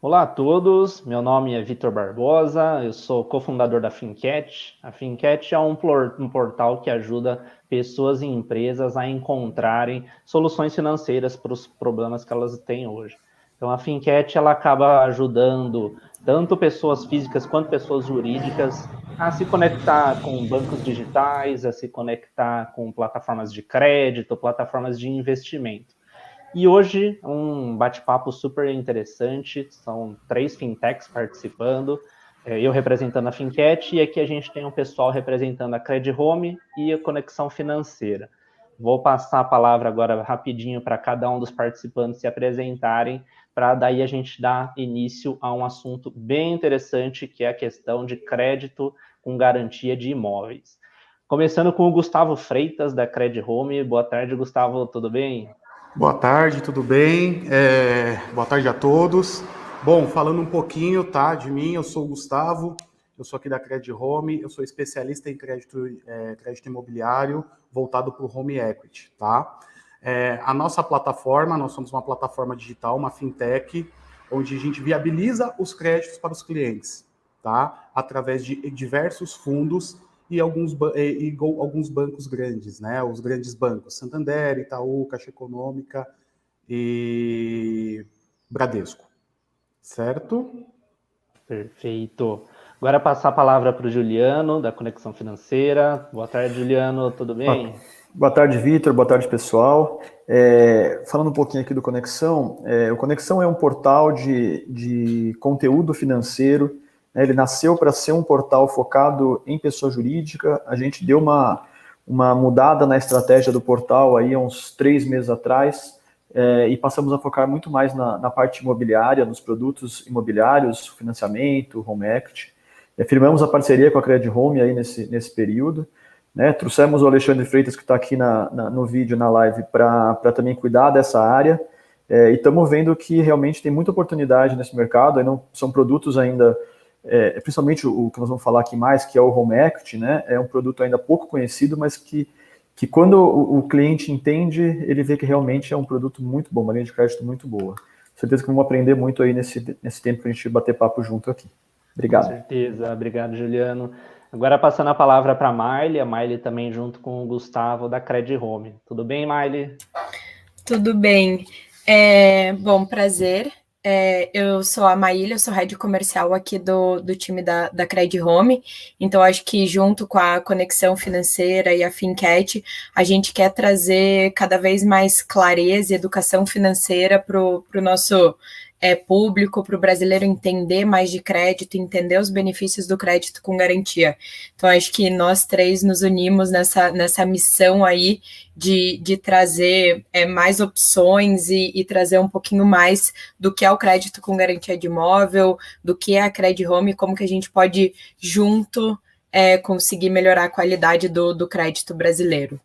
Olá a todos, meu nome é Vitor Barbosa, eu sou cofundador da Fincat. A Fincat é um portal que ajuda pessoas e empresas a encontrarem soluções financeiras para os problemas que elas têm hoje. Então a Fincat ela acaba ajudando tanto pessoas físicas quanto pessoas jurídicas a se conectar com bancos digitais, a se conectar com plataformas de crédito, plataformas de investimento. E hoje, um bate-papo super interessante, são 3 fintechs participando, eu representando a Fincat, e aqui a gente tem um pessoal representando a Credit Home e a Conexão Financeira. Vou passar a palavra agora rapidinho para cada um dos participantes se apresentarem, para daí a gente dar início a um assunto bem interessante, que é a questão de crédito com garantia de imóveis. Começando com o Gustavo Freitas, da Credit Home. Boa tarde, Gustavo, tudo bem? Boa tarde, tudo bem? Boa tarde a todos. Bom, falando um pouquinho, tá, de mim, eu sou o Gustavo, eu sou aqui da Credit Home, eu sou especialista em crédito imobiliário voltado para o Home Equity, tá? A nossa plataforma, nós somos uma plataforma digital, uma fintech, onde a gente viabiliza os créditos para os clientes, tá? Através de diversos fundos e alguns bancos grandes, né? Os grandes bancos, Santander, Itaú, Caixa Econômica e Bradesco, certo? Perfeito. Agora passar a palavra para o Juliano, da Conexão Financeira. Boa tarde, Juliano, tudo bem? Boa tarde, Vitor. Boa tarde, pessoal. Falando um pouquinho aqui do Conexão, o Conexão é um portal de conteúdo financeiro, né? Ele nasceu para ser um portal focado em pessoa jurídica. A gente deu uma mudada na estratégia do portal aí há uns 3 meses atrás, e passamos a focar muito mais na parte imobiliária, nos produtos imobiliários, financiamento, home equity. Firmamos a parceria com a Credit Home aí nesse período. Né, trouxemos o Alexandre Freitas, que está aqui no vídeo, na live, para também cuidar dessa área, e estamos vendo que realmente tem muita oportunidade nesse mercado. Aí não são produtos ainda, principalmente o que nós vamos falar aqui mais, que é o Home Equity, né, é um produto ainda pouco conhecido, mas que quando o cliente entende, ele vê que realmente é um produto muito bom, uma linha de crédito muito boa. Certeza que vamos aprender muito aí nesse tempo que a gente bater papo junto aqui. Com Obrigado. certeza. Obrigado, Juliano. Agora passando a palavra para a Miley também junto com o Gustavo, da Credit Home. Tudo bem, Miley? Tudo bem. Bom, prazer. Eu sou a Maília, eu sou head comercial aqui do time da Credit Home. Então, acho que junto com a Conexão Financeira e a Fincat, a gente quer trazer cada vez mais clareza e educação financeira para o nosso público, para o brasileiro entender mais de crédito, entender os benefícios do crédito com garantia. Então, acho que nós três nos unimos nessa missão aí de trazer mais opções e trazer um pouquinho mais do que é o crédito com garantia de imóvel, do que é a Credit Home, como que a gente pode, junto, conseguir melhorar a qualidade do crédito brasileiro.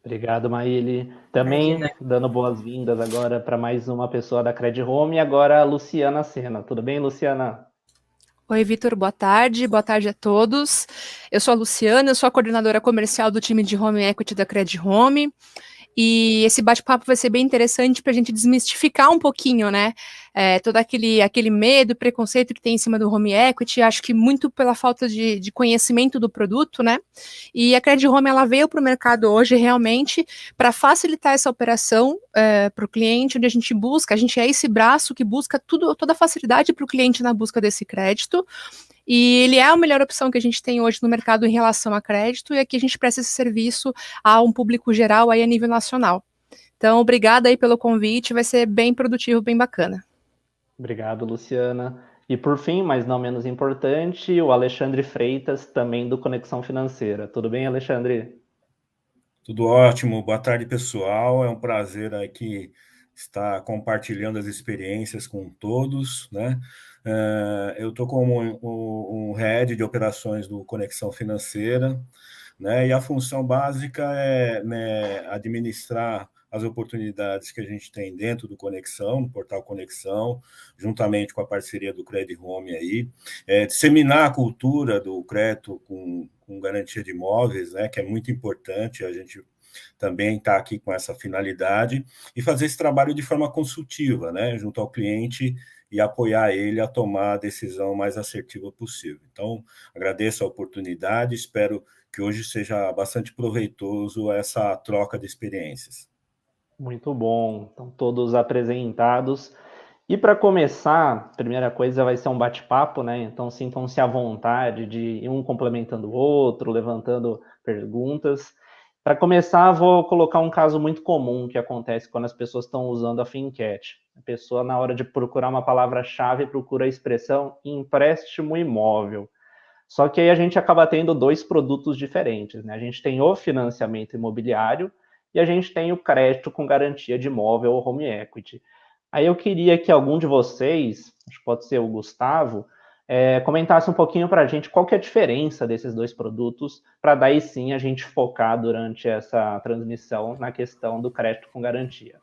Obrigado, Maíli. Também Imagina. dando boas-vindas agora para mais uma pessoa da Credit Home, e agora a Luciana Sena. Tudo bem, Luciana? Oi, Vitor, boa tarde a todos. Eu sou a Luciana, eu sou a coordenadora comercial do time de Home Equity da Credit Home. E esse bate-papo vai ser bem interessante para a gente desmistificar um pouquinho, né? Todo aquele medo, preconceito que tem em cima do home equity, acho que muito pela falta de conhecimento do produto, né? E a Credit Home ela veio para o mercado hoje realmente para facilitar essa operação para o cliente, onde a gente é esse braço que busca toda a facilidade para o cliente na busca desse crédito. E ele é a melhor opção que a gente tem hoje no mercado em relação a crédito, e aqui a gente presta esse serviço a um público geral aí a nível nacional. Então, obrigada aí pelo convite, vai ser bem produtivo, bem bacana. Obrigado, Luciana. E por fim, mas não menos importante, o Alexandre Freitas, também do Conexão Financeira. Tudo bem, Alexandre? Tudo ótimo, boa tarde, pessoal. É um prazer aqui estar compartilhando as experiências com todos, né? Eu estou como um head de operações do Conexão Financeira, né? E a função básica é, né, administrar as oportunidades que a gente tem dentro do Conexão, no portal Conexão, juntamente com a parceria do Credit Home aí, disseminar a cultura do crédito com garantia de imóveis, né, que é muito importante, a gente também está aqui com essa finalidade, e fazer esse trabalho de forma consultiva, né, junto ao cliente e apoiar ele a tomar a decisão mais assertiva possível. Então, agradeço a oportunidade, espero que hoje seja bastante proveitoso essa troca de experiências. Muito bom. Então, todos apresentados. E para começar, a primeira coisa vai ser um bate-papo, né? Então, sintam-se à vontade de ir um complementando o outro, levantando perguntas. Para começar, vou colocar um caso muito comum que acontece quando as pessoas estão usando a Fincat. A pessoa, na hora de procurar uma palavra-chave, procura a expressão empréstimo imóvel. Só que aí a gente acaba tendo dois produtos diferentes, né? A gente tem o financiamento imobiliário e a gente tem o crédito com garantia de imóvel ou home equity. Aí eu queria que algum de vocês, acho que pode ser o Gustavo, comentasse um pouquinho para a gente qual que é a diferença desses dois produtos, para daí sim a gente focar durante essa transmissão na questão do crédito com garantia.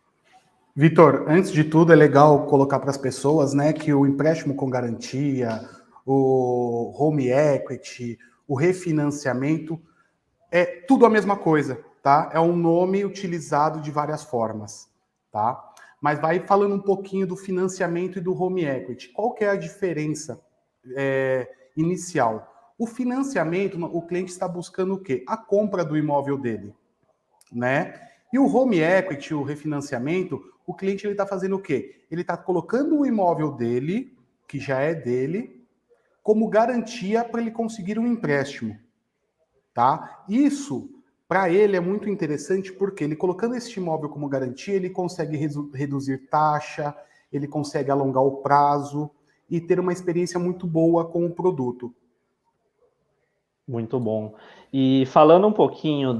Vitor, antes de tudo é legal colocar para as pessoas, né, que o empréstimo com garantia, o home equity, o refinanciamento, é tudo a mesma coisa, tá? É um nome utilizado de várias formas, tá? Mas vai falando um pouquinho do financiamento e do home equity. Qual que é a diferença inicial? O financiamento, o cliente está buscando o quê? A compra do imóvel dele, né? E o home equity, o refinanciamento, o cliente está fazendo o quê? Ele está colocando o imóvel dele, que já é dele, como garantia para ele conseguir um empréstimo, tá? Isso, para ele, é muito interessante porque ele colocando esse imóvel como garantia, ele consegue reduzir taxa, ele consegue alongar o prazo e ter uma experiência muito boa com o produto. Muito bom. E falando um pouquinho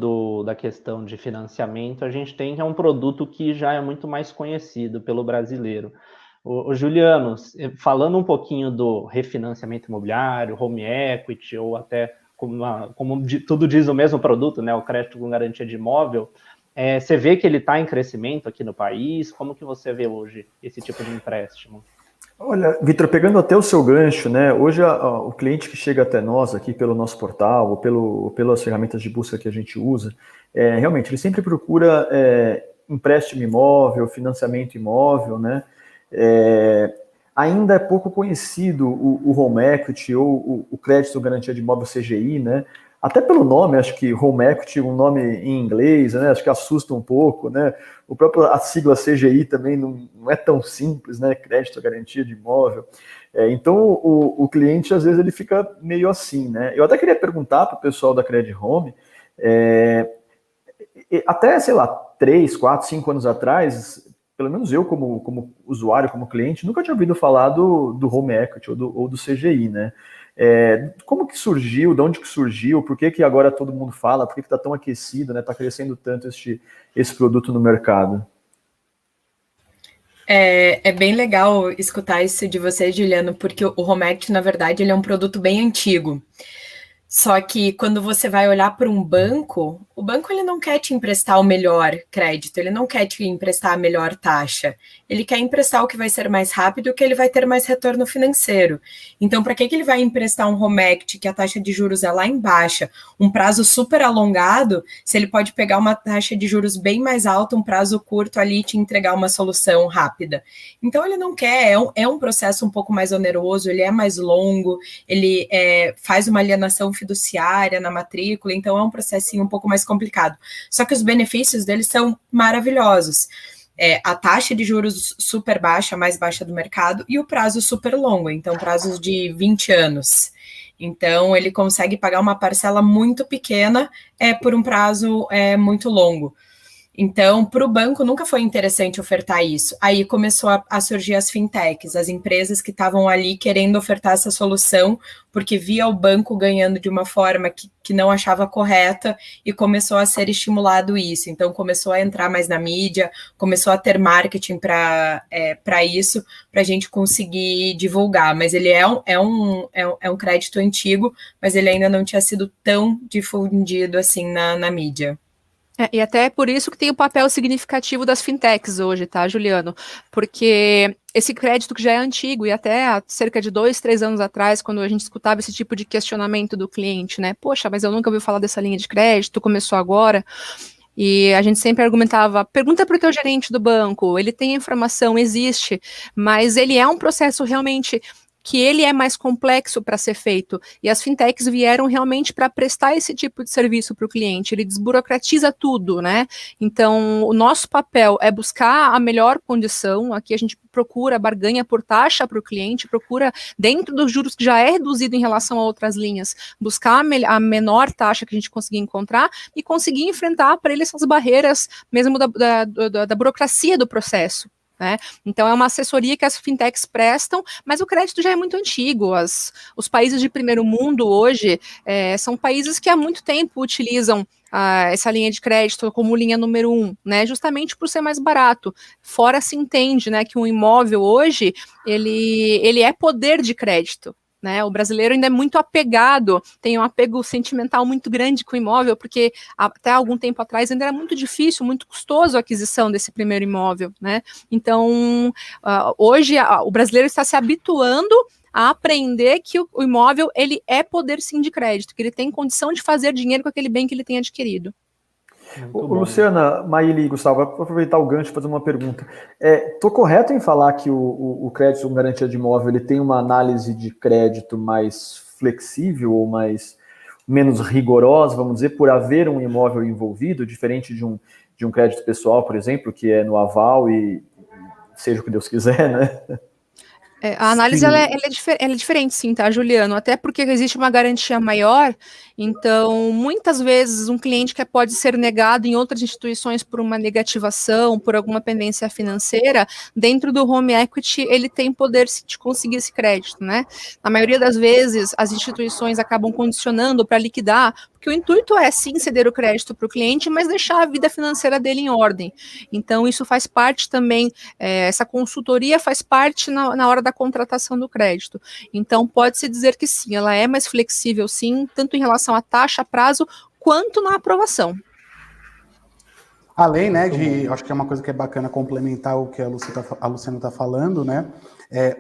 da questão de financiamento, a gente tem um produto que já é muito mais conhecido pelo brasileiro. O Juliano, falando um pouquinho do refinanciamento imobiliário, home equity, ou até, como tudo diz o mesmo produto, né, o crédito com garantia de imóvel, você vê que ele está em crescimento aqui no país? Como que você vê hoje esse tipo de empréstimo? Olha, Vitor, pegando até o seu gancho, né? Hoje o cliente que chega até nós aqui pelo nosso portal ou pelas ferramentas de busca que a gente usa, realmente ele sempre procura empréstimo imóvel, financiamento imóvel, né? Ainda é pouco conhecido o home equity ou o crédito garantia de imóvel CGI, né? Até pelo nome, acho que home equity, um nome em inglês, né? Acho que assusta um pouco, né? A sigla CGI também não é tão simples, né? Crédito garantia de imóvel. Então, o cliente, às vezes, ele fica meio assim, né? Eu até queria perguntar para o pessoal da Credit Home, até, sei lá, 3, 4, 5 anos atrás, pelo menos eu, como usuário, como cliente, nunca tinha ouvido falar do home equity ou do CGI, né? Como que surgiu, de onde que surgiu, por que agora todo mundo fala, por que está tão aquecido, né? Está crescendo tanto esse produto no mercado? É bem legal escutar isso de você, Juliano, porque o home equity, na verdade, ele é um produto bem antigo. Só que quando você vai olhar para um banco, o banco ele não quer te emprestar o melhor crédito, ele não quer te emprestar a melhor taxa. Ele quer emprestar o que vai ser mais rápido, o que ele vai ter mais retorno financeiro. Então, para que ele vai emprestar um home equity que a taxa de juros é lá embaixo, um prazo super alongado, se ele pode pegar uma taxa de juros bem mais alta, um prazo curto ali e te entregar uma solução rápida? Então, ele não quer, é um processo um pouco mais oneroso, ele é mais longo, ele faz uma alienação fiduciária na matrícula, então é um processinho um pouco mais complicado. Só que os benefícios deles são maravilhosos. A taxa de juros super baixa, mais baixa do mercado, e o prazo super longo, então prazos de 20 anos. Então ele consegue pagar uma parcela muito pequena por um prazo muito longo. Então, para o banco nunca foi interessante ofertar isso. Aí começou a surgir as fintechs, as empresas que estavam ali querendo ofertar essa solução, porque via o banco ganhando de uma forma que não achava correta e começou a ser estimulado isso. Então, começou a entrar mais na mídia, começou a ter marketing para isso, para a gente conseguir divulgar. Mas ele é um crédito antigo, mas ele ainda não tinha sido tão difundido assim na mídia. E até é por isso que tem o papel significativo das fintechs hoje, tá, Juliano? Porque esse crédito que já é antigo, e até há cerca de 2, 3 anos atrás, quando a gente escutava esse tipo de questionamento do cliente, né? Poxa, mas eu nunca ouvi falar dessa linha de crédito, começou agora. E a gente sempre argumentava, pergunta para o teu gerente do banco, ele tem informação, existe, mas ele é um processo realmente que ele é mais complexo para ser feito, e as fintechs vieram realmente para prestar esse tipo de serviço para o cliente, ele desburocratiza tudo, né? Então, o nosso papel é buscar a melhor condição, aqui a gente procura barganha por taxa para o cliente, procura, dentro dos juros que já é reduzido em relação a outras linhas, buscar a menor taxa que a gente conseguir encontrar e conseguir enfrentar para ele essas barreiras mesmo da burocracia do processo. Né? Então, é uma assessoria que as fintechs prestam, mas o crédito já é muito antigo. Os países de primeiro mundo hoje são países que há muito tempo utilizam essa linha de crédito como linha número 1, né? Justamente por ser mais barato. Fora se entende, né, que um imóvel hoje ele é poder de crédito. Né, o brasileiro ainda é muito apegado, tem um apego sentimental muito grande com o imóvel, porque até algum tempo atrás ainda era muito difícil, muito custoso a aquisição desse primeiro imóvel, né? Então, hoje o brasileiro está se habituando a aprender que o imóvel ele é poder sim de crédito, que ele tem condição de fazer dinheiro com aquele bem que ele tem adquirido. Luciana, Maíli e Gustavo, vou aproveitar o gancho e fazer uma pergunta. Estou correto em falar que o crédito com garantia de imóvel ele tem uma análise de crédito mais flexível ou menos rigorosa, vamos dizer, por haver um imóvel envolvido, diferente de um crédito pessoal, por exemplo, que é no aval e seja o que Deus quiser, né? A análise ela é diferente, sim, tá, Juliano? Até porque existe uma garantia maior, então muitas vezes um cliente que pode ser negado em outras instituições por uma negativação, por alguma pendência financeira, dentro do home equity ele tem poder de conseguir esse crédito, né? Na maioria das vezes as instituições acabam condicionando para liquidar, porque o intuito é sim ceder o crédito para o cliente, mas deixar a vida financeira dele em ordem. Então isso faz parte também, essa consultoria faz parte na hora da contratação do crédito. Então, pode-se dizer que sim, ela é mais flexível, sim, tanto em relação à taxa, prazo, quanto na aprovação. Além, né, acho que é uma coisa que é bacana complementar o que a Luciana está falando, né,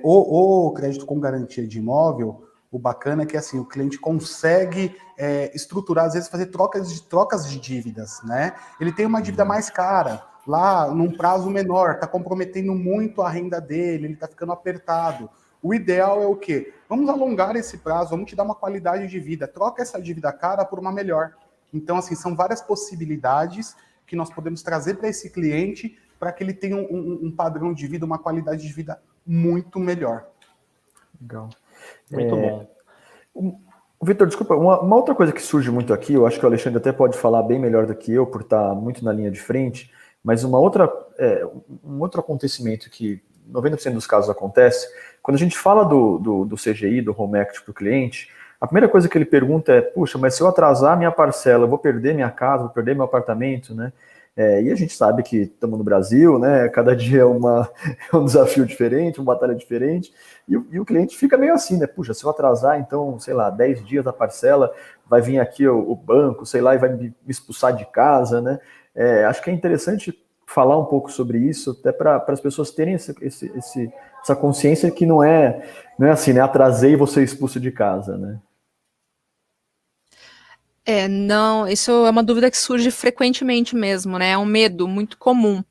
o crédito com garantia de imóvel, o bacana é que, assim, o cliente consegue estruturar, às vezes, fazer trocas de dívidas, né, ele tem uma dívida mais cara, lá num prazo menor, está comprometendo muito a renda dele, ele está ficando apertado. O ideal é o quê? Vamos alongar esse prazo, vamos te dar uma qualidade de vida, troca essa dívida cara por uma melhor. Então, assim, são várias possibilidades que nós podemos trazer para esse cliente para que ele tenha um padrão de vida, uma qualidade de vida muito melhor. Legal. Muito bom. Vitor, desculpa, uma outra coisa que surge muito aqui, eu acho que o Alexandre até pode falar bem melhor do que eu, por estar muito na linha de frente, mas um outro acontecimento que 90% dos casos acontece, quando a gente fala do CGI, do Home Equity para o cliente, a primeira coisa que ele pergunta é, puxa, mas se eu atrasar minha parcela, eu vou perder minha casa, vou perder meu apartamento, né? E a gente sabe que estamos no Brasil, né? Cada dia é um desafio diferente, uma batalha diferente, e o cliente fica meio assim, né? Puxa, se eu atrasar, então, sei lá, 10 dias da parcela, vai vir aqui o banco, sei lá, e vai me expulsar de casa, né? Acho que é interessante falar um pouco sobre isso, até para as pessoas terem essa consciência que não é assim, né? Atrasei e vou ser expulso de casa, né? Não, isso é uma dúvida que surge frequentemente mesmo, né? É um medo muito comum.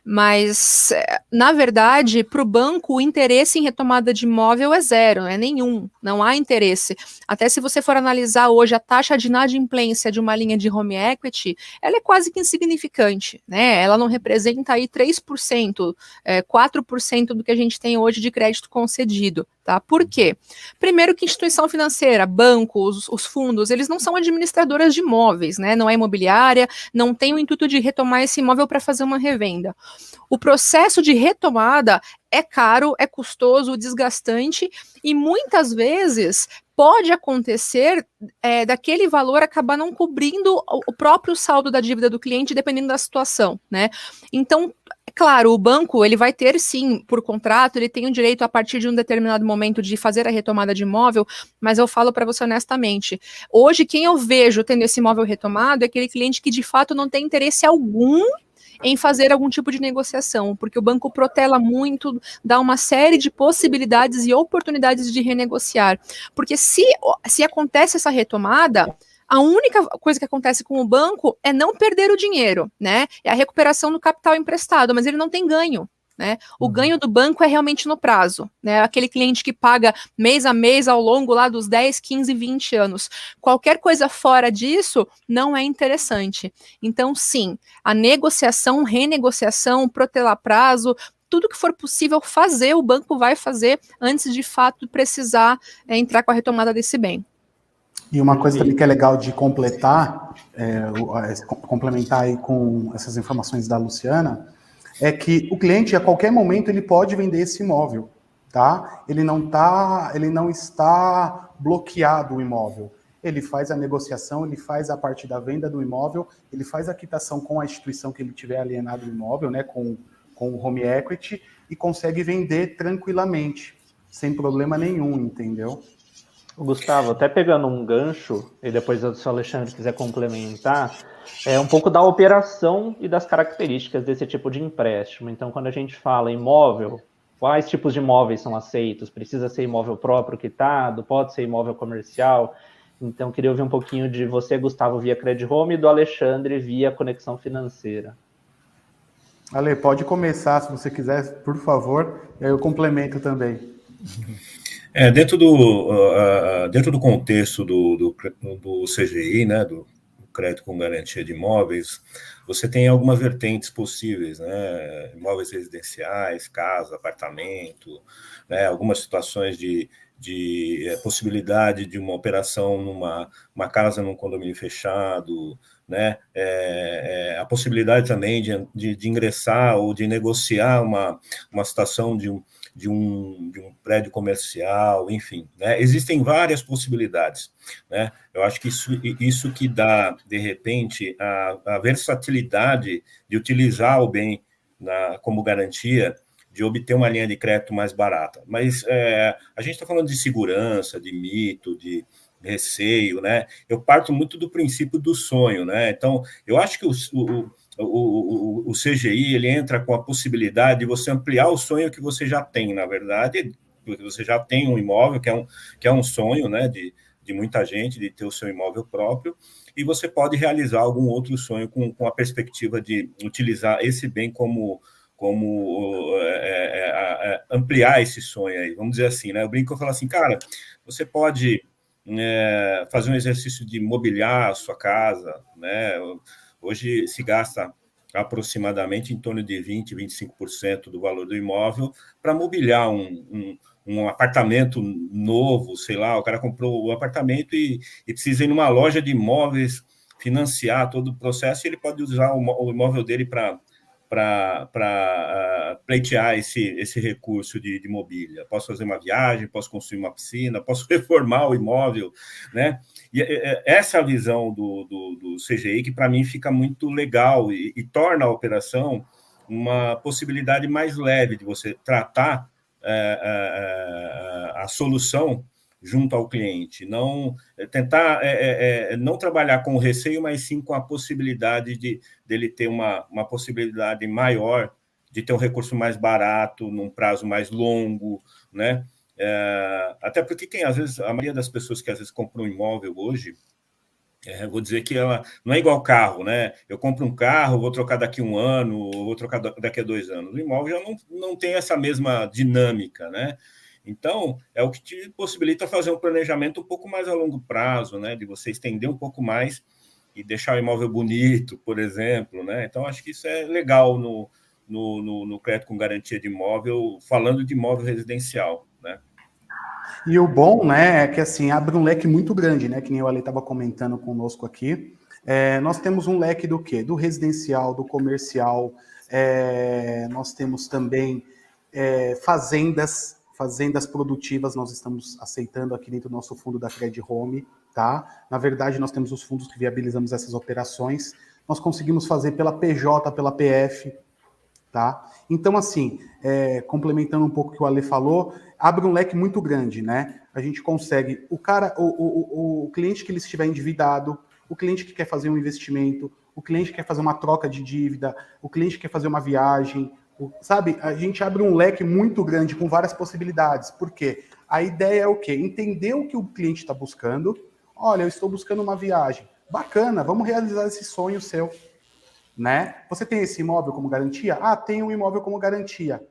Mas, na verdade, para o banco, o interesse em retomada de imóvel é zero, é nenhum, não há interesse. Até se você for analisar hoje a taxa de inadimplência de uma linha de home equity, ela é quase que insignificante, né? Ela não representa aí 3%, 4% do que a gente tem hoje de crédito concedido, tá? Por quê? Primeiro que instituição financeira, bancos, os fundos, eles não são administradoras de imóveis, né? Não é imobiliária, não tem o intuito de retomar esse imóvel para fazer uma revenda. O processo de retomada é caro, é custoso, desgastante e muitas vezes pode acontecer daquele valor acabar não cobrindo o próprio saldo da dívida do cliente, dependendo da situação, né? Então, é claro, o banco ele vai ter sim, por contrato, ele tem o direito a partir de um determinado momento de fazer a retomada de imóvel, mas eu falo para você honestamente, hoje quem eu vejo tendo esse imóvel retomado é aquele cliente que de fato não tem interesse algum em fazer algum tipo de negociação, porque o banco protela muito, dá uma série de possibilidades e oportunidades de renegociar, porque se acontece essa retomada, A única coisa que acontece com o banco é não perder o dinheiro, né? É a recuperação do capital emprestado, mas ele não tem ganho. Né? O ganho do banco é realmente no prazo, né? Aquele cliente que paga mês a mês ao longo lá dos 10, 15, 20 anos. Qualquer coisa fora disso não é interessante. Então, sim, a negociação, renegociação, protelar prazo, tudo que for possível fazer, o banco vai fazer antes de fato precisar entrar com a retomada desse bem. E uma coisa também que é legal de completar, complementar aí com essas informações da Luciana, é que o cliente, a qualquer momento, ele pode vender esse imóvel, tá? Ele não está bloqueado o imóvel. Ele faz a negociação, ele faz a parte da venda do imóvel, ele faz a quitação com a instituição que ele tiver alienado o imóvel, né, com o home equity, e consegue vender tranquilamente, sem problema nenhum, entendeu? Gustavo, até pegando um gancho, e depois se o Alexandre quiser complementar, é um pouco da operação e das características desse tipo de empréstimo. Então, quando a gente fala imóvel, quais tipos de imóveis são aceitos? Precisa ser imóvel próprio quitado? Pode ser imóvel comercial? Então, queria ouvir um pouquinho de você, Gustavo, via Credit Home, e do Alexandre via Conexão Financeira. Ale, pode começar, se você quiser, por favor, e aí eu complemento também. Dentro do contexto do CGI, né, do crédito com garantia de imóveis, você tem algumas vertentes possíveis, né, imóveis residenciais, casa, apartamento, né, algumas situações de possibilidade de uma operação numa casa num condomínio fechado, né, a possibilidade também de ingressar ou de negociar uma situação de um prédio comercial, enfim, né? Existem várias possibilidades, né? Eu acho que isso que dá, de repente, a versatilidade de utilizar o bem como garantia, de obter uma linha de crédito mais barata. Mas a gente está falando de segurança, de mito, de receio, né? Eu parto muito do princípio do sonho, né? Então, eu acho que o CGI, ele entra com a possibilidade de você ampliar o sonho que você já tem, na verdade, porque você já tem um imóvel, que é um sonho, né, de muita gente, de ter o seu imóvel próprio, e você pode realizar algum outro sonho com a perspectiva de utilizar esse bem como ampliar esse sonho aí, vamos dizer assim, né? Eu brinco, eu falo assim, cara, você pode fazer um exercício de mobiliar a sua casa, né? Hoje se gasta aproximadamente em torno de 20%, 25% do valor do imóvel para mobiliar um apartamento novo, sei lá, o cara comprou o apartamento e precisa ir numa loja de imóveis, financiar todo o processo, e ele pode usar o imóvel dele para pleitear esse recurso de mobília. Posso fazer uma viagem, posso construir uma piscina, posso reformar o imóvel, né? E essa é a visão do CGI, que para mim fica muito legal e torna a operação uma possibilidade mais leve de você tratar a solução junto ao cliente, não tentar não trabalhar com o receio, mas sim com a possibilidade dele ter uma possibilidade maior de ter um recurso mais barato, num prazo mais longo, né? Até porque tem, às vezes, a maioria das pessoas que às vezes compram um imóvel hoje, vou dizer que ela não é igual carro, né? Eu compro um carro, vou trocar daqui a 1 ano, vou trocar daqui a 2 anos. O imóvel já não tem essa mesma dinâmica, né? Então, é o que te possibilita fazer um planejamento um pouco mais a longo prazo, né? De você estender um pouco mais e deixar o imóvel bonito, por exemplo, né? Então, acho que isso é legal no crédito com garantia de imóvel, falando de imóvel residencial, né? E o bom, né, é que assim, abre um leque muito grande, né? Que nem o Ale estava comentando conosco aqui. Nós temos um leque do quê? Do residencial, do comercial, nós temos também fazendas produtivas, nós estamos aceitando aqui dentro do nosso fundo da Credit Home, tá? Na verdade, nós temos os fundos que viabilizamos essas operações, nós conseguimos fazer pela PJ, pela PF, tá? Então, assim, complementando um pouco o que o Ale falou, abre um leque muito grande, né? A gente consegue, o cliente que ele estiver endividado, o cliente que quer fazer um investimento, o cliente que quer fazer uma troca de dívida, o cliente que quer fazer uma viagem, sabe? A gente abre um leque muito grande com várias possibilidades. Por quê? A ideia é o quê? Entender o que o cliente está buscando, Olha, eu estou buscando uma viagem. Bacana, vamos realizar esse sonho seu, né? Você tem esse imóvel como garantia? Ah, tem um imóvel como garantia.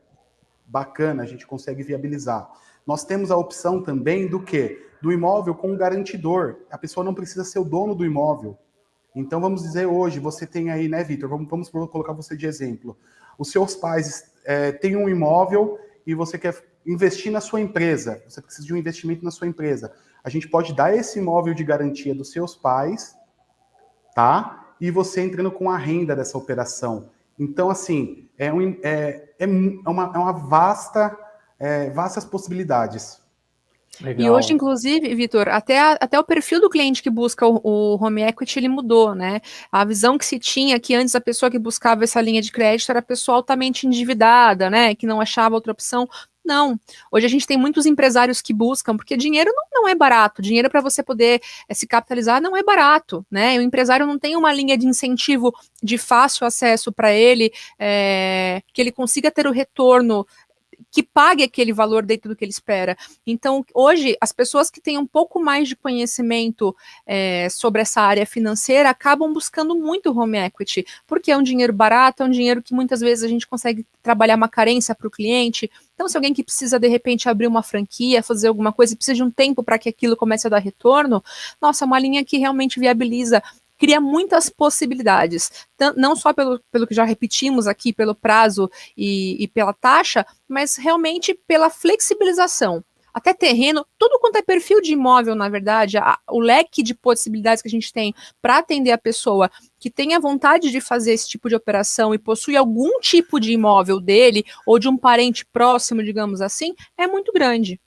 Bacana, a gente consegue viabilizar. Nós temos a opção também do quê? Do imóvel com um garantidor. A pessoa não precisa ser o dono do imóvel. Então, vamos dizer hoje, você tem aí, né, Vitor? Vamos colocar você de exemplo. Os seus pais têm um imóvel e você quer investir na sua empresa. Você precisa de um investimento na sua empresa. A gente pode dar esse imóvel de garantia dos seus pais, tá? E você entrando com a renda dessa operação. Então, assim, é uma vastas possibilidades. Legal. E hoje, inclusive, Vitor, até o perfil do cliente que busca o home equity, ele mudou, né? A visão que se tinha que antes a pessoa que buscava essa linha de crédito era a pessoa altamente endividada, né? Que não achava outra opção. Não. Hoje a gente tem muitos empresários que buscam, porque dinheiro não é barato. Dinheiro para você poder se capitalizar não é barato, né? O empresário não tem uma linha de incentivo de fácil acesso para ele, que ele consiga ter o retorno que pague aquele valor dentro do que ele espera. Então, hoje, as pessoas que têm um pouco mais de conhecimento sobre essa área financeira acabam buscando muito home equity, porque é um dinheiro barato, é um dinheiro que muitas vezes a gente consegue trabalhar uma carência para o cliente. Então, se alguém que precisa, de repente, abrir uma franquia, fazer alguma coisa, e precisa de um tempo para que aquilo comece a dar retorno, nossa, uma linha que realmente viabiliza, cria muitas possibilidades, não só pelo que já repetimos aqui, pelo prazo e pela taxa, mas realmente pela flexibilização. Até terreno, tudo quanto é perfil de imóvel, na verdade, o leque de possibilidades que a gente tem para atender a pessoa que tenha vontade de fazer esse tipo de operação e possui algum tipo de imóvel dele ou de um parente próximo, digamos assim, é muito grande.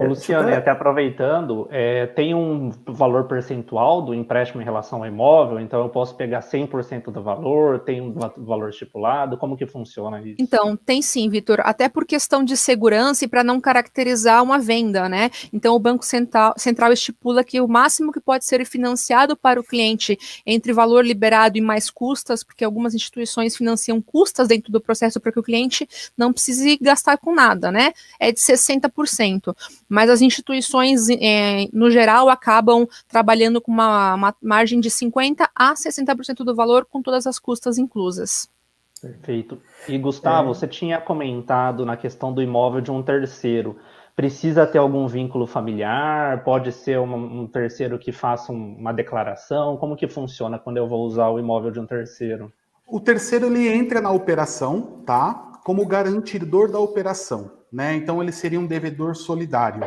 Ô, Luciano, e até aproveitando, tem um valor percentual do empréstimo em relação ao imóvel, então eu posso pegar 100% do valor, tem um valor estipulado, como que funciona isso? Então, tem sim, Vitor, até por questão de segurança e para não caracterizar uma venda, né? Então, o Banco Central estipula que o máximo que pode ser financiado para o cliente entre valor liberado e mais custas, porque algumas instituições financiam custas dentro do processo para que o cliente não precise gastar com nada, né? É de 60%. Mas as instituições, no geral, acabam trabalhando com uma margem de 50% a 60% do valor, com todas as custas inclusas. Perfeito. E, Gustavo, você tinha comentado na questão do imóvel de um terceiro. Precisa ter algum vínculo familiar? Pode ser um terceiro que faça uma declaração? Como que funciona quando eu vou usar o imóvel de um terceiro? O terceiro, ele entra na operação, tá? Como garantidor da operação, né? Então, ele seria um devedor solidário,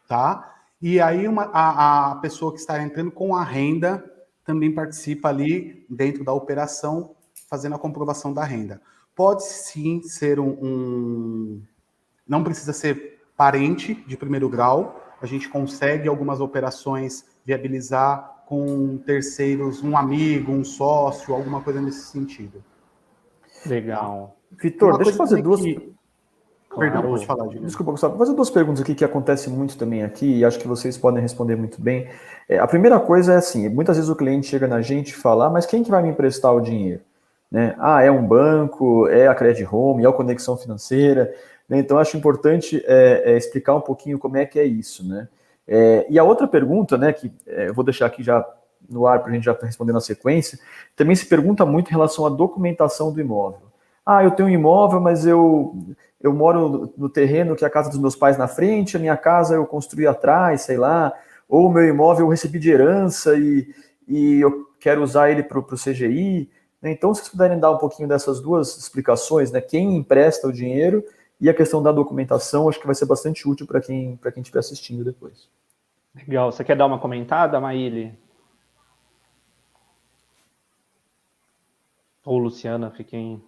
tá? E aí, a pessoa que está entrando com a renda também participa ali dentro da operação, fazendo a comprovação da renda. Pode sim ser não precisa ser parente de primeiro grau, a gente consegue algumas operações viabilizar com terceiros, um amigo, um sócio, alguma coisa nesse sentido. Legal. Vitor, deixa eu fazer duas... Perdão, pode falar, Juliano. Desculpa, Gustavo. Vou fazer duas perguntas aqui que acontecem muito também aqui e acho que vocês podem responder muito bem. A primeira coisa é assim, muitas vezes o cliente chega na gente e fala, mas quem que vai me emprestar o dinheiro? Né? É um banco, é a Credit Home, é a Conexão Financeira, né? Então acho importante explicar um pouquinho como é que é isso, né? E a outra pergunta, né, que eu vou deixar aqui já no ar para a gente já estar respondendo na sequência, também se pergunta muito em relação à documentação do imóvel. Eu tenho um imóvel, mas eu moro no terreno que é a casa dos meus pais na frente, a minha casa eu construí atrás, sei lá, ou o meu imóvel eu recebi de herança e eu quero usar ele para o CGI. Então, se vocês puderem dar um pouquinho dessas duas explicações, né, quem empresta o dinheiro e a questão da documentação, acho que vai ser bastante útil para quem estiver assistindo depois. Legal. Você quer dar uma comentada, Maíli? Ou Luciana, fiquem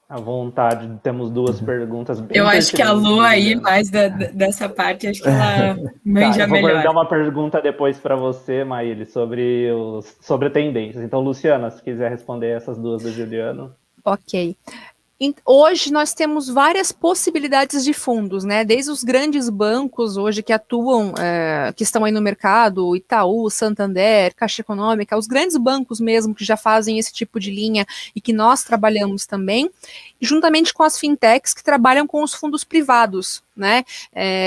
à vontade. Temos duas perguntas bem Eu acho que a pertinentes, Lu aí, Juliana. mais dessa parte, acho que ela manja Eu vou melhor. dar uma pergunta depois para você, Maíli, sobre tendências. Então, Luciana, se quiser responder essas duas do Juliano. Ok. Hoje nós temos várias possibilidades de fundos, né? Desde os grandes bancos hoje que atuam, que estão aí no mercado, Itaú, Santander, Caixa Econômica, os grandes bancos mesmo que já fazem esse tipo de linha e que nós trabalhamos também, juntamente com as fintechs que trabalham com os fundos privados, né?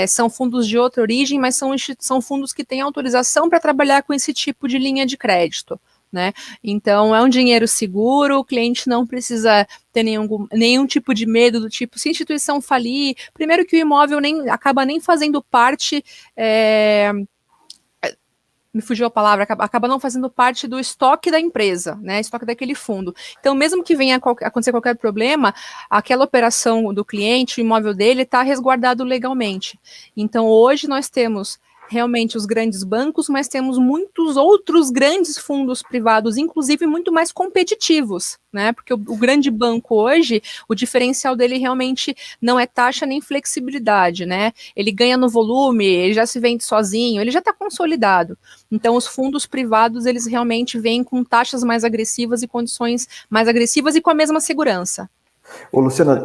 São fundos de outra origem, mas são fundos que têm autorização para trabalhar com esse tipo de linha de crédito. Né? Então, é um dinheiro seguro, o cliente não precisa ter nenhum tipo de medo do tipo, se a instituição falir, primeiro que o imóvel acaba nem fazendo parte, me fugiu a palavra, acaba não fazendo parte do estoque da empresa, né, estoque daquele fundo. Então, mesmo que venha acontecer qualquer problema, aquela operação do cliente, o imóvel dele está resguardado legalmente. Então, hoje nós temos realmente os grandes bancos, mas temos muitos outros grandes fundos privados, inclusive muito mais competitivos, né? Porque o grande banco hoje, o diferencial dele realmente não é taxa nem flexibilidade, né? Ele ganha no volume, ele já se vende sozinho, ele já está consolidado. Então, os fundos privados, eles realmente vêm com taxas mais agressivas e condições mais agressivas e com a mesma segurança. Ô, Luciana,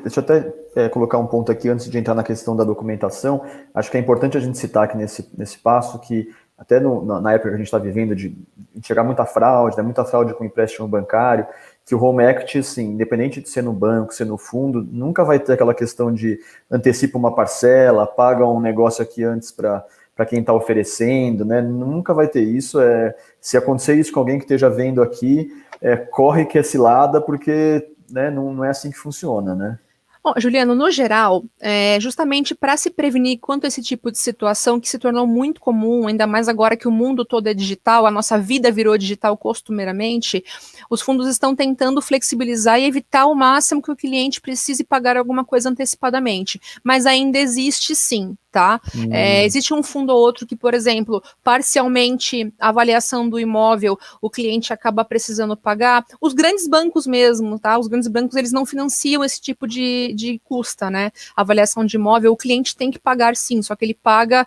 deixa eu até colocar um ponto aqui antes de entrar na questão da documentação. Acho que é importante a gente citar aqui nesse passo que até na época que a gente está vivendo de chegar muita fraude, né, muita fraude com empréstimo bancário, que o home equity, assim, independente de ser no banco, ser no fundo, nunca vai ter aquela questão de antecipa uma parcela, paga um negócio aqui antes para quem está oferecendo, né? Nunca vai ter isso. Se acontecer isso com alguém que esteja vendo aqui, corre que é cilada, porque né, não é assim que funciona, né? Bom, Juliano, no geral, justamente para se prevenir quanto a esse tipo de situação que se tornou muito comum, ainda mais agora que o mundo todo é digital, a nossa vida virou digital costumeiramente, os fundos estão tentando flexibilizar e evitar ao máximo que o cliente precise pagar alguma coisa antecipadamente. Mas ainda existe sim, tá? Existe um fundo ou outro que, por exemplo, parcialmente a avaliação do imóvel, o cliente acaba precisando pagar. Os grandes bancos mesmo, tá? Os grandes bancos, eles não financiam esse tipo de custa, né? A avaliação de imóvel, o cliente tem que pagar sim, só que ele paga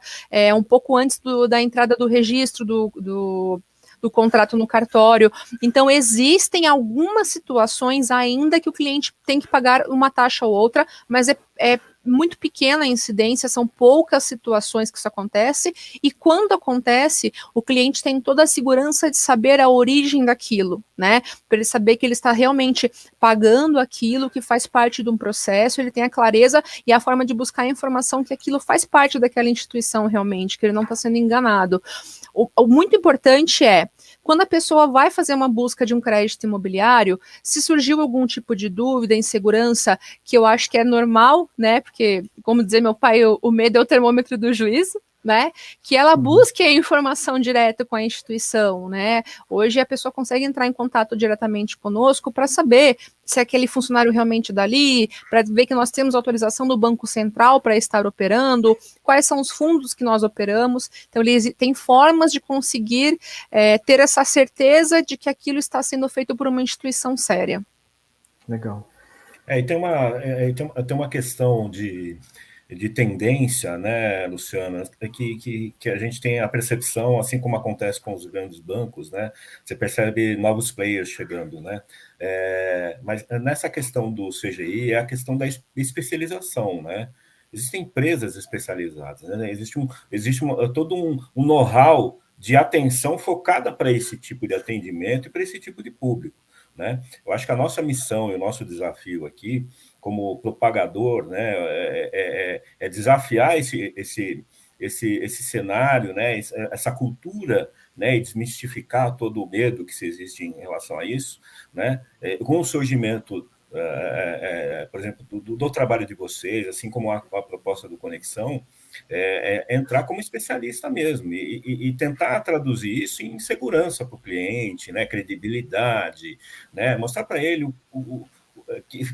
um pouco antes da entrada do registro do contrato no cartório. Então, existem algumas situações ainda que o cliente tem que pagar uma taxa ou outra, mas é muito pequena a incidência, são poucas situações que isso acontece, e quando acontece, o cliente tem toda a segurança de saber a origem daquilo, né? Para ele saber que ele está realmente pagando aquilo que faz parte de um processo, ele tem a clareza e a forma de buscar a informação que aquilo faz parte daquela instituição realmente, que ele não está sendo enganado. O muito importante é, quando a pessoa vai fazer uma busca de um crédito imobiliário, se surgiu algum tipo de dúvida, insegurança, que eu acho que é normal, né? Porque, como dizer meu pai, o medo é o termômetro do juízo, né? Que ela busque a informação direta com a instituição, né? Hoje a pessoa consegue entrar em contato diretamente conosco para saber se aquele funcionário realmente é dali, para ver que nós temos autorização do Banco Central para estar operando, quais são os fundos que nós operamos. Então, ele tem formas de conseguir ter essa certeza de que aquilo está sendo feito por uma instituição séria. Legal. E tem uma questão de tendência, né, Luciana, que a gente tem a percepção, assim como acontece com os grandes bancos, né, você percebe novos players chegando, né, mas nessa questão do CGI é a questão da especialização, né, existem empresas especializadas, né, existe todo um know-how de atenção focada para esse tipo de atendimento e para esse tipo de público, né, eu acho que a nossa missão e o nosso desafio aqui como propagador, né, é desafiar esse cenário, né, essa cultura, né, e desmistificar todo o medo que existe em relação a isso, né, com o surgimento, por exemplo, do trabalho de vocês, assim como a proposta do Conexão, entrar como especialista mesmo e tentar traduzir isso em segurança para o cliente, né, credibilidade, né, mostrar para ele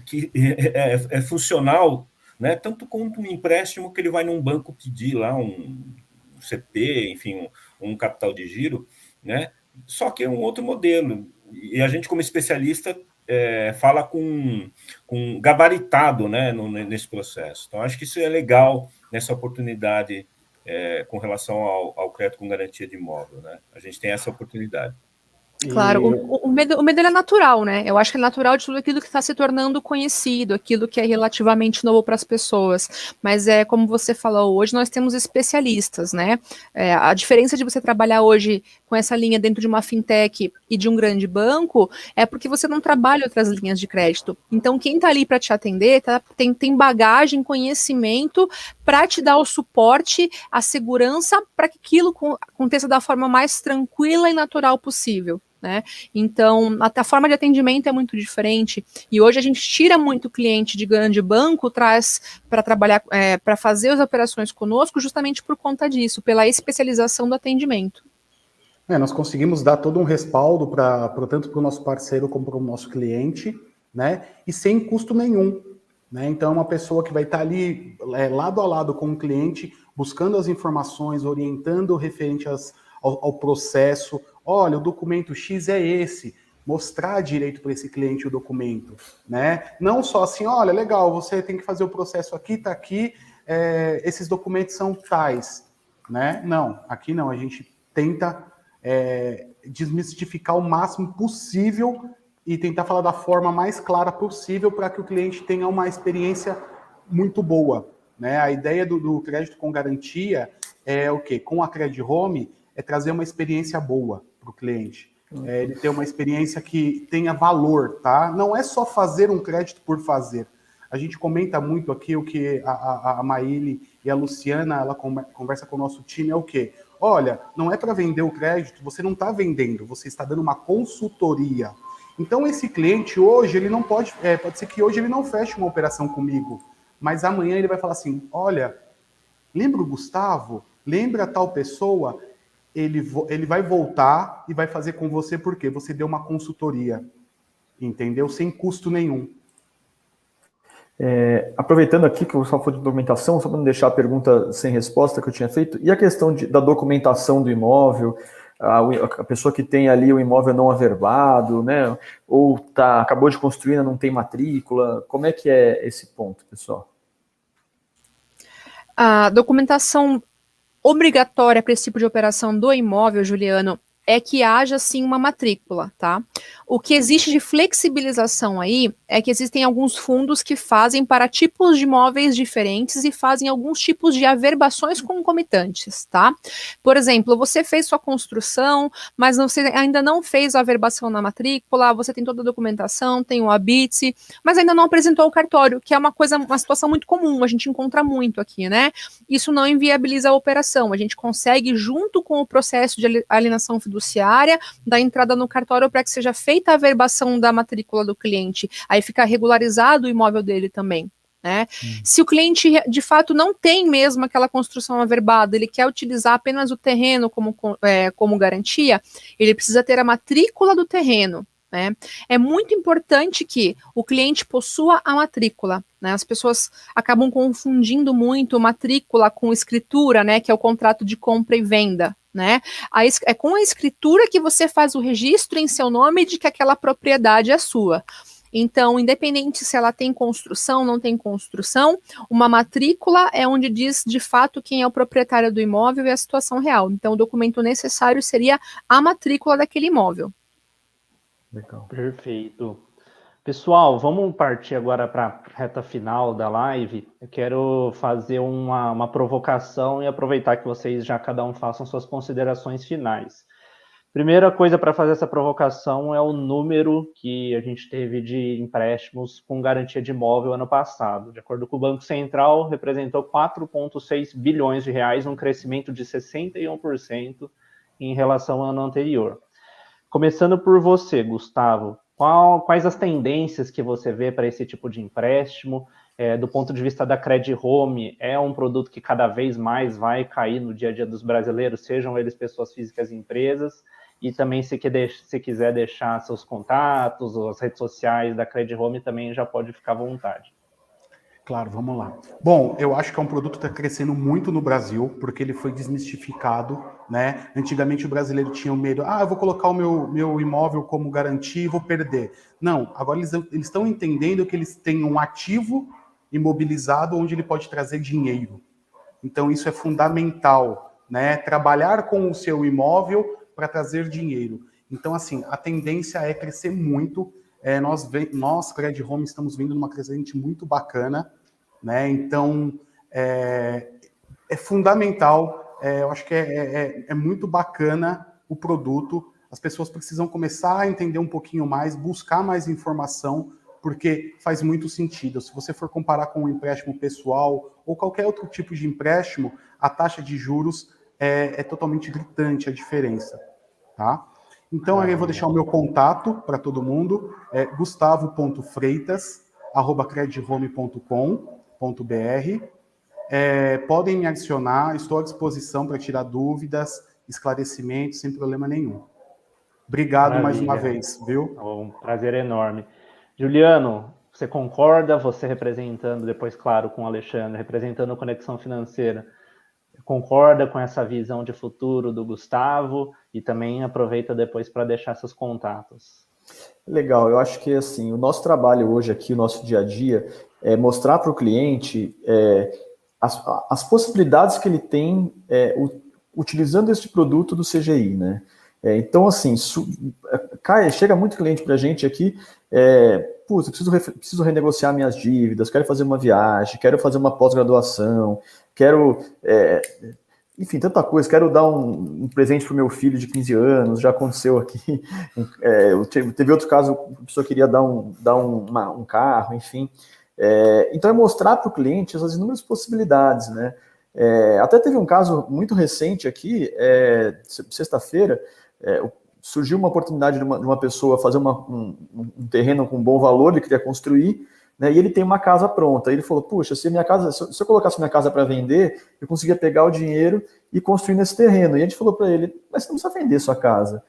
que é funcional, né, tanto quanto um empréstimo que ele vai num banco pedir lá um CP, enfim, um capital de giro, né, só que é um outro modelo. E a gente, como especialista, fala com gabaritado, né, nesse processo. Então, acho que isso é legal nessa oportunidade com relação ao crédito com garantia de imóvel, né? A gente tem essa oportunidade. Claro, o medo ele é natural, né? Eu acho que é natural de tudo aquilo que está se tornando conhecido, aquilo que é relativamente novo para as pessoas. Mas é como você falou, hoje nós temos especialistas, né? A diferença de você trabalhar hoje com essa linha dentro de uma fintech e de um grande banco é porque você não trabalha outras linhas de crédito. Então, quem está ali para te atender tem bagagem, conhecimento para te dar o suporte, a segurança para que aquilo aconteça da forma mais tranquila e natural possível. Né? Então, até a forma de atendimento é muito diferente, e hoje a gente tira muito cliente de grande banco, traz para trabalhar, para fazer as operações conosco, justamente por conta disso, pela especialização do atendimento. Nós conseguimos dar todo um respaldo tanto para o nosso parceiro como para o nosso cliente, né? E sem custo nenhum. Né? Então, uma pessoa que vai estar ali lado a lado com o cliente, buscando as informações, orientando referente ao processo. Olha, o documento X é esse. Mostrar direito para esse cliente o documento. Né? Não só assim, olha, legal, você tem que fazer o processo aqui, está aqui, esses documentos são tais. Né? Não, aqui não, a gente tenta desmistificar o máximo possível e tentar falar da forma mais clara possível para que o cliente tenha uma experiência muito boa. Né? A ideia do crédito com garantia é o quê? Com a Credit Home, é trazer uma experiência boa para o cliente. Ele ter uma experiência que tenha valor, tá? Não é só fazer um crédito por fazer. A gente comenta muito aqui o que a Maíli e a Luciana, ela conversa com o nosso time, é o quê? Olha, não é para vender o crédito, você não está vendendo, você está dando uma consultoria. Então, esse cliente hoje, ele não pode ser que hoje ele não feche uma operação comigo, mas amanhã ele vai falar assim, olha, lembra o Gustavo? Lembra tal pessoa? Ele vai voltar e vai fazer com você porque você deu uma consultoria, entendeu? Sem custo nenhum. Aproveitando aqui que eu só for de documentação, só para não deixar a pergunta sem resposta que eu tinha feito, e a questão da documentação do imóvel, a pessoa que tem ali o imóvel não averbado, né, ou acabou de construir, não tem matrícula, como é que é esse ponto, pessoal? A documentação obrigatória para esse tipo de operação do imóvel, Juliano, é que haja, sim, uma matrícula, tá? O que existe de flexibilização aí é que existem alguns fundos que fazem para tipos de imóveis diferentes e fazem alguns tipos de averbações concomitantes, tá? Por exemplo, você fez sua construção, mas você ainda não fez a averbação na matrícula, você tem toda a documentação, tem o habite, mas ainda não apresentou o cartório, que é uma situação muito comum, a gente encontra muito aqui, né? Isso não inviabiliza a operação, a gente consegue, junto com o processo de alienação fiduciária, dar entrada no cartório para que seja feita a averbação da matrícula do cliente, aí fica regularizado o imóvel dele também. Né? Se o cliente de fato não tem mesmo aquela construção averbada, ele quer utilizar apenas o terreno como garantia, ele precisa ter a matrícula do terreno. Né? É muito importante que o cliente possua a matrícula. Né? As pessoas acabam confundindo muito matrícula com escritura, né? Que é o contrato de compra e venda. Né? É com a escritura que você faz o registro em seu nome de que aquela propriedade é sua. Então, independente se ela tem construção, não tem construção, uma matrícula é onde diz de fato quem é o proprietário do imóvel e a situação real. Então, o documento necessário seria a matrícula daquele imóvel. Legal. Perfeito. Pessoal, vamos partir agora para a reta final da live. Eu quero fazer uma provocação e aproveitar que vocês já cada um façam suas considerações finais. Primeira coisa para fazer essa provocação é o número que a gente teve de empréstimos com garantia de imóvel ano passado. De acordo com o Banco Central, representou 4,6 bilhões de reais, um crescimento de 61% em relação ao ano anterior. Começando por você, Gustavo, quais as tendências que você vê para esse tipo de empréstimo? Do ponto de vista da Credit Home, é um produto que cada vez mais vai cair no dia a dia dos brasileiros, sejam eles pessoas físicas e empresas, e também se quiser deixar seus contatos, ou as redes sociais da Credit Home, também já pode ficar à vontade. Claro, vamos lá. Bom, eu acho que é um produto que está crescendo muito no Brasil, porque ele foi desmistificado, né? Antigamente o brasileiro tinha medo, eu vou colocar o meu imóvel como garantia e vou perder. Não, agora eles estão entendendo que eles têm um ativo imobilizado onde ele pode trazer dinheiro. Então isso é fundamental, né? Trabalhar com o seu imóvel para trazer dinheiro. Então, assim, a tendência é crescer muito. Nós, Credit Home, estamos vindo numa crescente muito bacana, né? Então, é fundamental, eu acho que é muito bacana o produto. As pessoas precisam começar a entender um pouquinho mais, buscar mais informação, porque faz muito sentido. Se você for comparar com um empréstimo pessoal ou qualquer outro tipo de empréstimo, a taxa de juros é totalmente gritante a diferença, tá? Então, eu vou deixar o meu contato para todo mundo, gustavo.freitas@credithome.com.br. Podem me adicionar, estou à disposição para tirar dúvidas, esclarecimentos, sem problema nenhum. Obrigado mais uma vez, viu? Um prazer enorme. Juliano, você concorda? Você representando, depois, claro, com o Alexandre, representando a Conexão Financeira, concorda com essa visão de futuro do Gustavo? E também aproveita depois para deixar seus contatos. Legal, eu acho que assim, o nosso trabalho hoje aqui, o nosso dia a dia, é mostrar para o cliente as possibilidades que ele tem utilizando este produto do CGI, né? Então, assim, chega muito cliente para a gente aqui, putz, preciso renegociar minhas dívidas, quero fazer uma viagem, quero fazer uma pós-graduação, quero, enfim, tanta coisa, quero dar um presente para o meu filho de 15 anos, já aconteceu aqui, teve outro caso, a pessoa queria dar um carro, enfim. Então, é mostrar para o cliente essas inúmeras possibilidades, né? Até teve um caso muito recente aqui, sexta-feira, surgiu uma oportunidade de uma pessoa fazer um terreno com bom valor, ele queria construir, né, e ele tem uma casa pronta. Ele falou, puxa, se eu colocasse minha casa para vender, eu conseguia pegar o dinheiro e construir nesse terreno. E a gente falou para ele, mas você não precisa vender sua casa.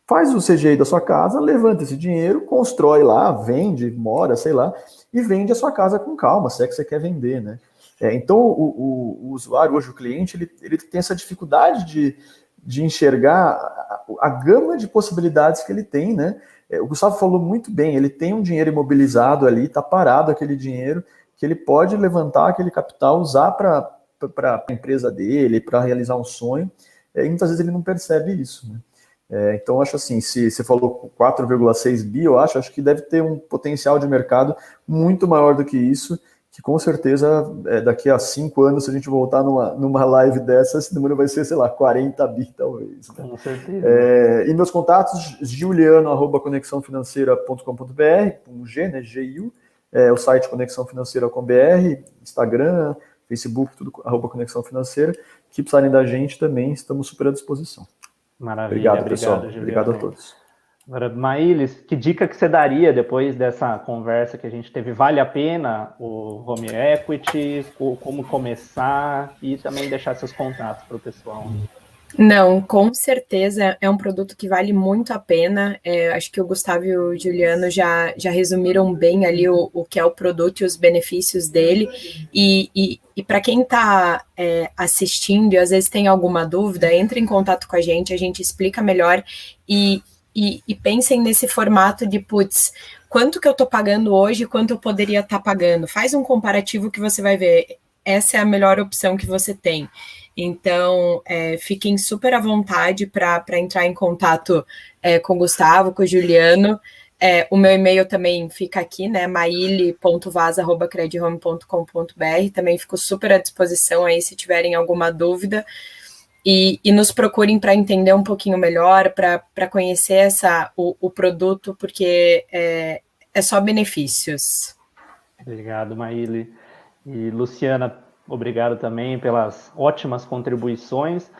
Faz o CGI da sua casa, levanta esse dinheiro, constrói lá, vende, mora, sei lá, e vende a sua casa com calma, se é que você quer vender, né? Então, o usuário, hoje o cliente, ele tem essa dificuldade de enxergar a gama de possibilidades que ele tem, né? O Gustavo falou muito bem, ele tem um dinheiro imobilizado ali, está parado aquele dinheiro, que ele pode levantar aquele capital, usar para a empresa dele, para realizar um sonho, e muitas vezes ele não percebe isso, né? Então, acho assim, se você falou 4,6 bi, eu acho que deve ter um potencial de mercado muito maior do que isso, que com certeza daqui a 5 anos, se a gente voltar numa live dessa, esse número vai ser, sei lá, 40 bi talvez. Né? Com certeza. E meus contatos, juliano@conexãofinanceira.com.br, com G, né, GIU, o site conexãofinanceira.com.br, Instagram, Facebook, tudo @conexão financeira, que precisarem da gente também, estamos super à disposição. Maravilha, obrigado pessoal. Juliano. Obrigado a todos. Agora, Maílis, que dica que você daria depois dessa conversa que a gente teve? Vale a pena o Home Equity? Como começar? E também deixar seus contatos para o pessoal. Não, com certeza é um produto que vale muito a pena. Acho que o Gustavo e o Juliano já resumiram bem ali o que é o produto e os benefícios dele. E para quem está assistindo e às vezes tem alguma dúvida, entre em contato com a gente explica melhor e pensem nesse formato de, putz, quanto que eu estou pagando hoje e quanto eu poderia estar pagando. Faz um comparativo que você vai ver. Essa é a melhor opção que você tem. Então, fiquem super à vontade para entrar em contato com o Gustavo, com o Juliano. O meu e-mail também fica aqui, né? maile.vaz@credithome.com.br. Também fico super à disposição aí se tiverem alguma dúvida. E nos procurem para entender um pouquinho melhor, para conhecer o produto, porque é só benefícios. Obrigado, Maíli. E Luciana, obrigado também pelas ótimas contribuições.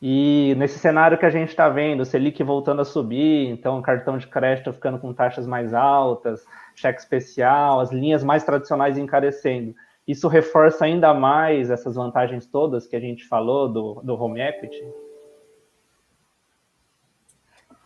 E nesse cenário que a gente está vendo, Selic voltando a subir, então cartão de crédito ficando com taxas mais altas, cheque especial, as linhas mais tradicionais encarecendo. Isso reforça ainda mais essas vantagens todas que a gente falou do Home Equity?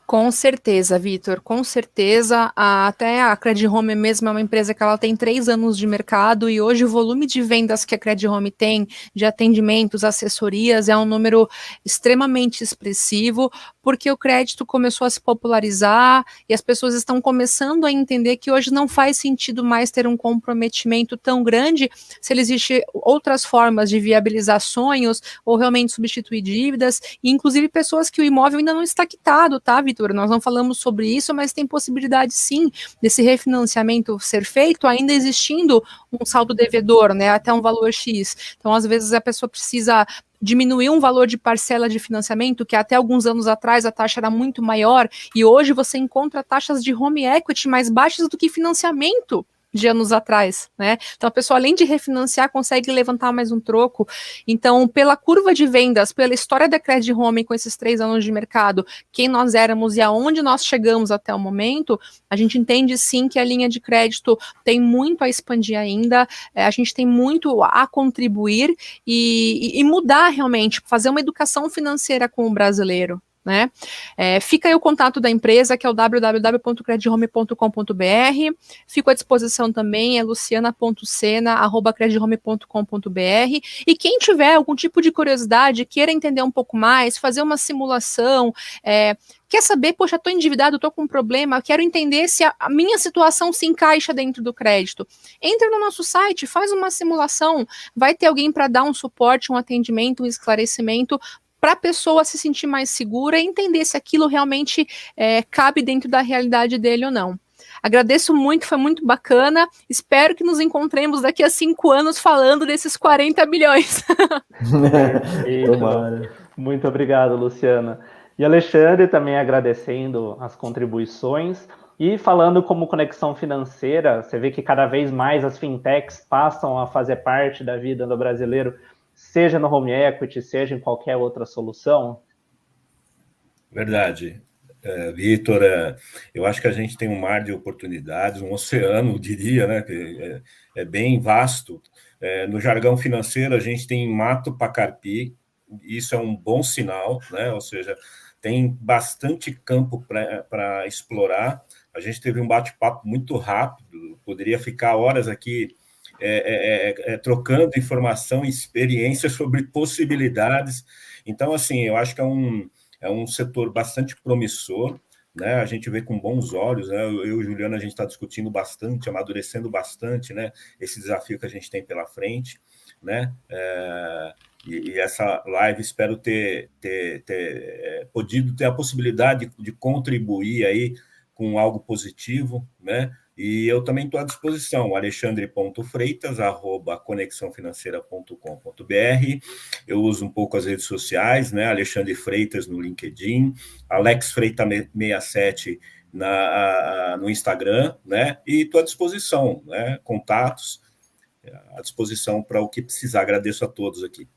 Com certeza, Vitor, com certeza. Até a Credit Home mesmo é uma empresa que ela tem 3 anos de mercado e hoje o volume de vendas que a Credit Home tem, de atendimentos, assessorias, é um número extremamente expressivo, porque o crédito começou a se popularizar e as pessoas estão começando a entender que hoje não faz sentido mais ter um comprometimento tão grande se existem outras formas de viabilizar sonhos ou realmente substituir dívidas, e inclusive pessoas que o imóvel ainda não está quitado, tá, Vitor? Vitor? Nós não falamos sobre isso, mas tem possibilidade sim desse refinanciamento ser feito, ainda existindo um saldo devedor, né, até um valor X. Então, às vezes, a pessoa precisa diminuir um valor de parcela de financiamento, que até alguns anos atrás a taxa era muito maior, e hoje você encontra taxas de home equity mais baixas do que financiamento de anos atrás, né? Então a pessoa, além de refinanciar, consegue levantar mais um troco. Então, pela curva de vendas, pela história da Credit Home com esses 3 anos de mercado, quem nós éramos e aonde nós chegamos até o momento, a gente entende sim que a linha de crédito tem muito a expandir ainda, a gente tem muito a contribuir e mudar realmente, fazer uma educação financeira com o brasileiro. Né? Fica aí o contato da empresa, que é o www.credithome.com.br. Fico à disposição também, é luciana.sena@credithome.com.br. E quem tiver algum tipo de curiosidade, queira entender um pouco mais, fazer uma simulação, quer saber, poxa, estou endividado, estou com um problema, quero entender se a minha situação se encaixa dentro do crédito. Entra no nosso site, faz uma simulação, vai ter alguém para dar um suporte, um atendimento, um esclarecimento, para a pessoa se sentir mais segura e entender se aquilo realmente cabe dentro da realidade dele ou não. Agradeço muito, foi muito bacana. Espero que nos encontremos daqui a 5 anos falando desses 40 milhões. Muito obrigado, Luciana. E Alexandre, também agradecendo as contribuições. E falando como conexão financeira, você vê que cada vez mais as fintechs passam a fazer parte da vida do brasileiro, seja no home equity, seja em qualquer outra solução? Verdade. Vitor, eu acho que a gente tem um mar de oportunidades, um oceano, diria, né? Que é bem vasto. No jargão financeiro, a gente tem mato para carpir, isso é um bom sinal, né? Ou seja, tem bastante campo para explorar. A gente teve um bate-papo muito rápido, poderia ficar horas aqui trocando informação e experiência sobre possibilidades. Então, assim, eu acho que é um setor bastante promissor, né? A gente vê com bons olhos, né? Eu e o Juliano, a gente está discutindo bastante, amadurecendo bastante, né? Esse desafio que a gente tem pela frente, né? E essa live, espero ter podido ter a possibilidade de contribuir aí com algo positivo, né? E eu também estou à disposição, alexandre.freitas@conexãofinanceira.com.br. Eu uso um pouco as redes sociais, né? Alexandre Freitas no LinkedIn, Alex Freita 67 no Instagram, né? E estou à disposição, né? Contatos à disposição para o que precisar. Agradeço a todos aqui.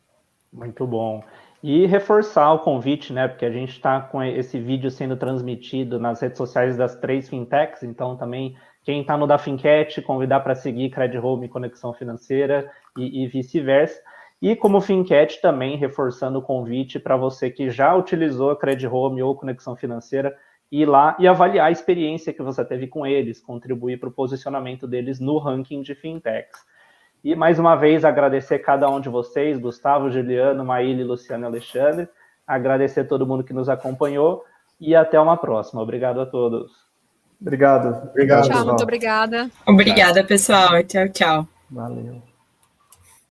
Muito bom. E reforçar o convite, né? Porque a gente está com esse vídeo sendo transmitido nas redes sociais das 3 fintechs, então também quem está no da Finquete, convidar para seguir Credit Home Conexão Financeira e vice-versa. E como Finquete também reforçando o convite para você que já utilizou a Credit Home ou Conexão Financeira, ir lá e avaliar a experiência que você teve com eles, contribuir para o posicionamento deles no ranking de fintechs. E mais uma vez agradecer cada um de vocês, Gustavo, Juliano, Maíli, Luciano e Alexandre, agradecer a todo mundo que nos acompanhou e até uma próxima. Obrigado a todos. Obrigado. Tchau, muito obrigada. Obrigada, pessoal. Tchau, tchau. Valeu.